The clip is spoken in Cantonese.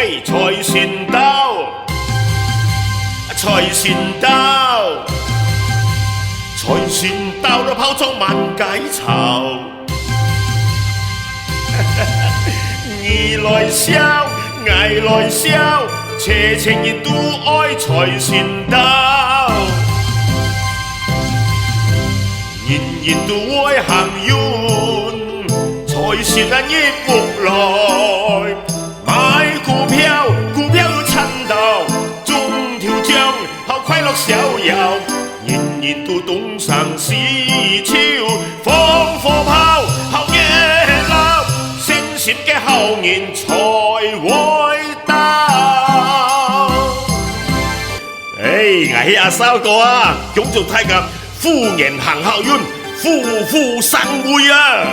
喂，財神到，財神到，財神到了，炮裝萬解愁。你來笑，我來笑，斜情熱都愛財神到。人人都愛行運，財神啊益福來。買股票，股票有賺到，中條獎好快樂逍遙。人人都懂上市超，放火炮好熱鬧，聲閃嘅後年才會到。我阿嫂哥啊，恭祝大家虎年行好運，虎虎生威啊！